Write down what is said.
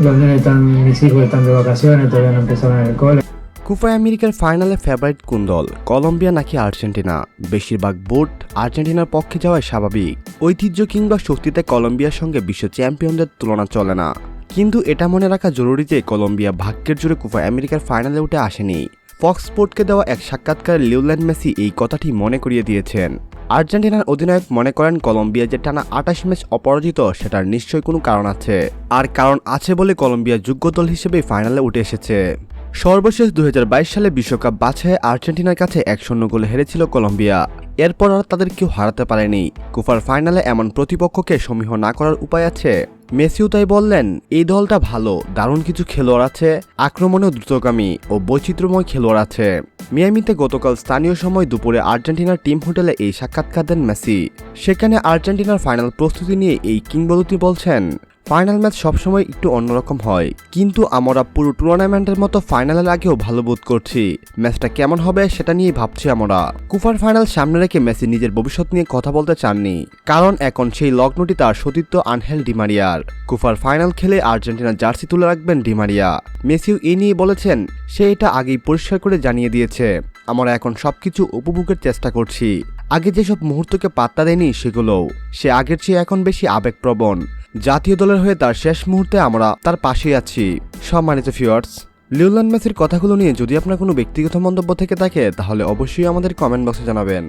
Los nenes están, mis hijos están de vacaciones, todavía no empezaron en el cole. Copa আমেরিকার ফাইনালে favourite কোন দল, Colombia নাকি Argentina? বেশিরভাগ ভোট আর্জেন্টিনার পক্ষে যাওয়াই স্বাভাবিক। ঐতিহ্য কিংবা শক্তিতে কলম্বিয়ার সঙ্গে বিশ্ব চ্যাম্পিয়নদের তুলনা চলে না। কিন্তু এটা মনে রাখা জরুরি যে কলম্বিয়া ভাগ্যের জোরে কোপা আমেরিকার ফাইনালে উঠে আসেনি। ফক্স স্পোর্টকে দেওয়া এক সাক্ষাৎকারে লিওনেল মেসি এই কথাটি মনে করিয়ে দিয়েছেন। আর্জেন্টিনার অধিনায়ক মনে করেন কলম্বিয়া যে টানা 28 ম্যাচ অপরাজিত সেটার নিশ্চয়ই কোনো কারণ আছে, আর কারণ আছে বলে কলম্বিয়া যোগ্য দল হিসেবে ফাইনালে উঠে এসেছে। সর্বশেষ 2022 সালে বিশ্বকাপ বাছাইয়ে আর্জেন্টিনার কাছে 1-0 গোলে হেরেছিল কলম্বিয়া। এরপর আর তাদের কেউ হারাতে পারেনি। কোপার ফাইনালে এমন প্রতিপক্ষকে সমীহ না করার উপায় আছে? মেসিও তাই বললেন, এই দলটা ভালো, দারুণ কিছু খেলোয়াড় আছে, আক্রমণেও দ্রুতগামী ও বৈচিত্র্যময় খেলোয়াড় আছে। মিয়ামিতে গতকাল স্থানীয় সময় দুপুরে আর্জেন্টিনার টিম হোটেলে এই সাক্ষাৎকার দেন মেসি। সেখানে আর্জেন্টিনার ফাইনাল প্রস্তুতি নিয়ে এই কিংবদন্তি বলছেন, ফাইনাল ম্যাচ সবসময় একটু অন্যরকম হয়, কিন্তু আমরা পুরো টুর্নামেন্টের মতো ফাইনালের আগেও ভালো বোধ করছি। ম্যাচটা কেমন হবে সেটা নিয়ে ভাবছি আমরা। কোপার ফাইনাল সামনে রেখে মেসি নিজের ভবিষ্যৎ নিয়ে কথা বলতে চাননি, কারণ এখন সেই লগ্নটি তার সতীর্থ আনহেল ডি মারিয়ার। কোপার ফাইনাল খেলে আর্জেন্টিনার জার্সি তুলে রাখবেন ডি মারিয়া। মেসিও এ নিয়ে বলেছেন, সে এটা আগেই পরিষ্কার করে জানিয়ে দিয়েছে, আমরা এখন সবকিছু উপভোগের চেষ্টা করছি। আগে যেসব মুহূর্তকে পাত্তা দেয়নি সেগুলোও। সে আগের চেয়ে এখন বেশি আবেগপ্রবণ। জাতীয় দলের হয়ে তার শেষ মুহূর্তে আমরা তার পাশেই আছি। সম্মানিত ভিউয়ার্স, লিওনেল মেসির কথাগুলো নিয়ে যদি আপনার কোনো ব্যক্তিগত মন্তব্য থেকে থাকে তাহলে অবশ্যই আমাদের কমেন্ট বক্সে জানাবেন।